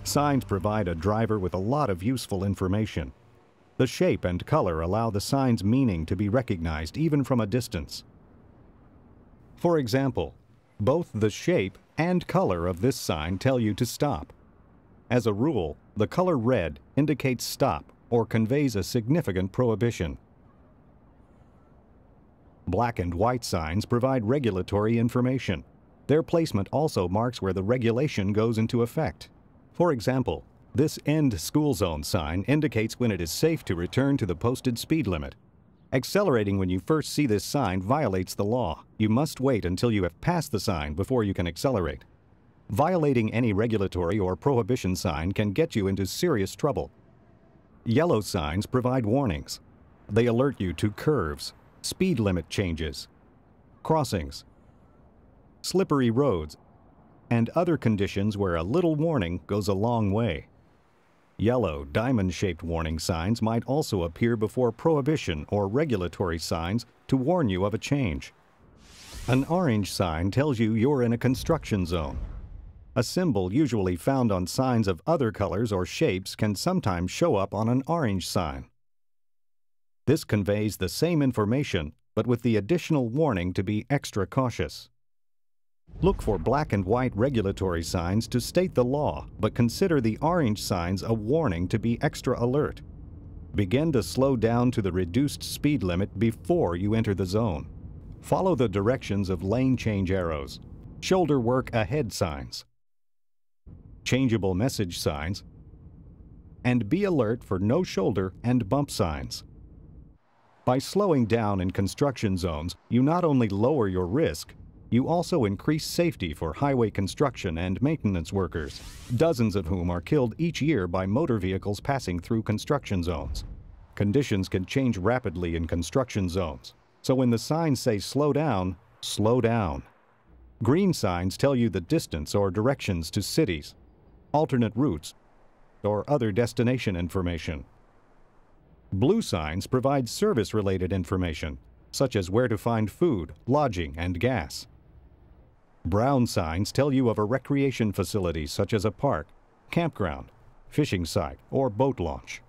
Signs provide a driver with a lot of useful information. The shape and color allow the sign's meaning to be recognized even from a distance. For example, both the shape and color of this sign tell you to stop. As a rule, the color red indicates stop or conveys a significant prohibition. Black and white signs provide regulatory information. Their placement also marks where the regulation goes into effect. For example, this End School Zone sign indicates when it is safe to return to the posted speed limit. Accelerating when you first see this sign violates the law. You must wait until you have passed the sign before you can accelerate. Violating any regulatory or prohibition sign can get you into serious trouble. Yellow signs provide warnings. They alert you to curves, speed limit changes, crossings, slippery roads, and other conditions where a little warning goes a long way. Yellow, diamond-shaped warning signs might also appear before prohibition or regulatory signs to warn you of a change. An orange sign tells you you're in a construction zone. A symbol usually found on signs of other colors or shapes can sometimes show up on an orange sign. This conveys the same information, but with the additional warning to be extra cautious. Look for black and white regulatory signs to state the law, but consider the orange signs a warning to be extra alert. Begin to slow down to the reduced speed limit before you enter the zone. Follow the directions of lane change arrows, shoulder work ahead signs, changeable message signs, and be alert for no shoulder and bump signs. By slowing down in construction zones, you not only lower your risk, you also increase safety for highway construction and maintenance workers, dozens of whom are killed each year by motor vehicles passing through construction zones. Conditions can change rapidly in construction zones, so when the signs say slow down, slow down. Green signs tell you the distance or directions to cities, alternate routes, or other destination information. Blue signs provide service-related information, such as where to find food, lodging, and gas. Brown signs tell you of a recreation facility such as a park, campground, fishing site, or boat launch.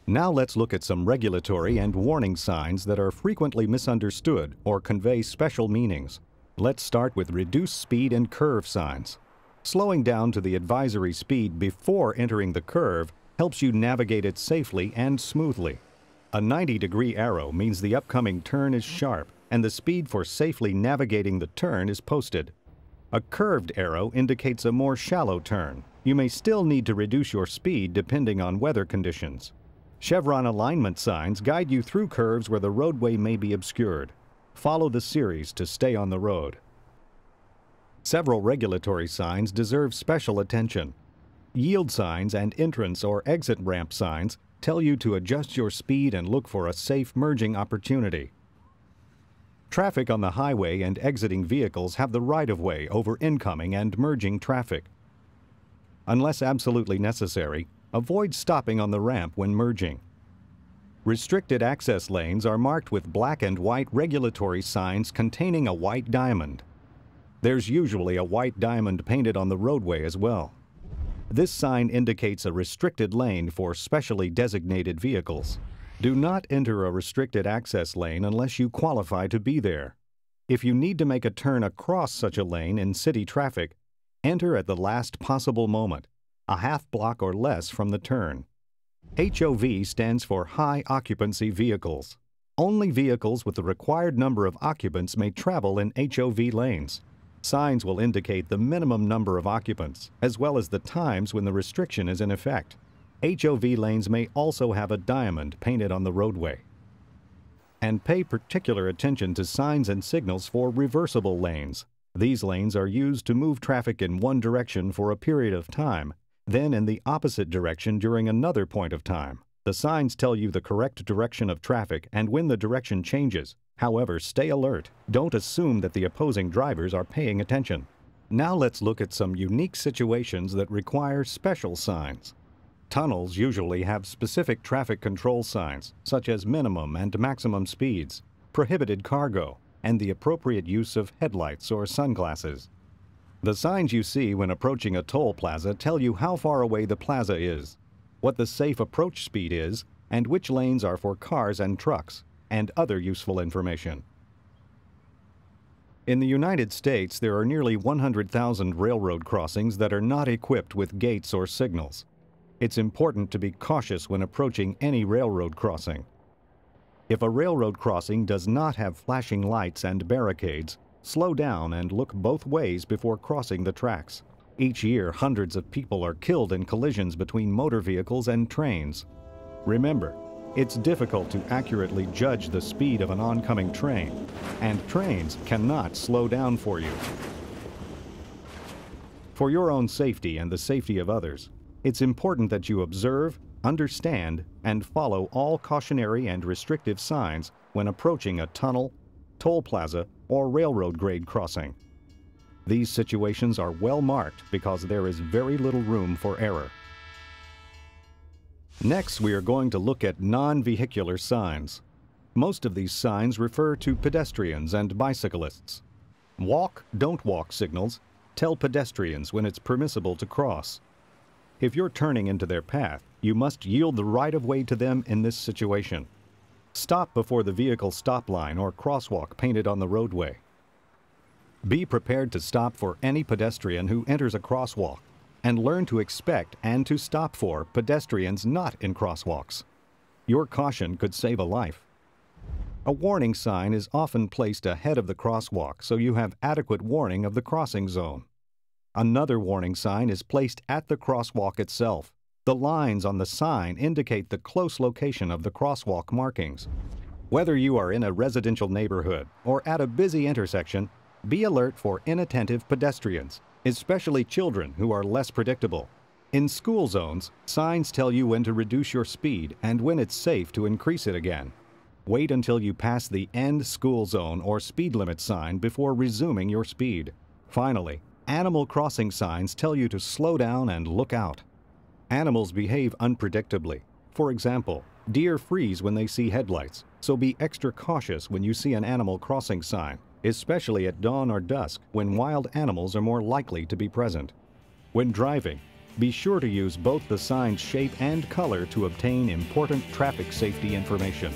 Now let's look at some regulatory and warning signs that are frequently misunderstood or convey special meanings. Let's start with reduced speed and curve signs. Slowing down to the advisory speed before entering the curve helps you navigate it safely and smoothly. A 90-degree arrow means the upcoming turn is sharp, and the speed for safely navigating the turn is posted. A curved arrow indicates a more shallow turn. You may still need to reduce your speed depending on weather conditions. Chevron alignment signs guide you through curves where the roadway may be obscured. Follow the series to stay on the road. Several regulatory signs deserve special attention. Yield signs and entrance or exit ramp signs tell you to adjust your speed and look for a safe merging opportunity. Traffic on the highway and exiting vehicles have the right-of-way over incoming and merging traffic. Unless absolutely necessary, avoid stopping on the ramp when merging. Restricted access lanes are marked with black and white regulatory signs containing a white diamond. There's usually a white diamond painted on the roadway as well. This sign indicates a restricted lane for specially designated vehicles. Do not enter a restricted access lane unless you qualify to be there. If you need to make a turn across such a lane in city traffic, enter at the last possible moment, a half block or less from the turn. HOV stands for High Occupancy Vehicles. Only vehicles with the required number of occupants may travel in HOV lanes. Signs will indicate the minimum number of occupants, as well as the times when the restriction is in effect. HOV lanes may also have a diamond painted on the roadway. And pay particular attention to signs and signals for reversible lanes. These lanes are used to move traffic in one direction for a period of time, then in the opposite direction during another point of time. The signs tell you the correct direction of traffic and when the direction changes. However, stay alert. Don't assume that the opposing drivers are paying attention. Now let's look at some unique situations that require special signs. Tunnels usually have specific traffic control signs, such as minimum and maximum speeds, prohibited cargo, and the appropriate use of headlights or sunglasses. The signs you see when approaching a toll plaza tell you how far away the plaza is, what the safe approach speed is, and which lanes are for cars and trucks, and other useful information. In the United States, there are nearly 100,000 railroad crossings that are not equipped with gates or signals. It's important to be cautious when approaching any railroad crossing. If a railroad crossing does not have flashing lights and barricades, slow down and look both ways before crossing the tracks. Each year, hundreds of people are killed in collisions between motor vehicles and trains. Remember, it's difficult to accurately judge the speed of an oncoming train, and trains cannot slow down for you. For your own safety and the safety of others, it's important that you observe, understand, and follow all cautionary and restrictive signs when approaching a tunnel, toll plaza, or railroad grade crossing. These situations are well marked because there is very little room for error. Next, we are going to look at non-vehicular signs. Most of these signs refer to pedestrians and bicyclists. Walk, don't walk signals tell pedestrians when it's permissible to cross. If you're turning into their path, you must yield the right-of-way to them in this situation. Stop before the vehicle stop line or crosswalk painted on the roadway. Be prepared to stop for any pedestrian who enters a crosswalk, and learn to expect and to stop for pedestrians not in crosswalks. Your caution could save a life. A warning sign is often placed ahead of the crosswalk so you have adequate warning of the crossing zone. Another warning sign is placed at the crosswalk itself. The lines on the sign indicate the close location of the crosswalk markings. Whether you are in a residential neighborhood or at a busy intersection, be alert for inattentive pedestrians, especially children who are less predictable. In school zones, signs tell you when to reduce your speed and when it's safe to increase it again. Wait until you pass the end school zone or speed limit sign before resuming your speed. Finally, animal crossing signs tell you to slow down and look out. Animals behave unpredictably. For example, deer freeze when they see headlights, so be extra cautious when you see an animal crossing sign, especially at dawn or dusk when wild animals are more likely to be present. When driving, be sure to use both the sign's shape and color to obtain important traffic safety information.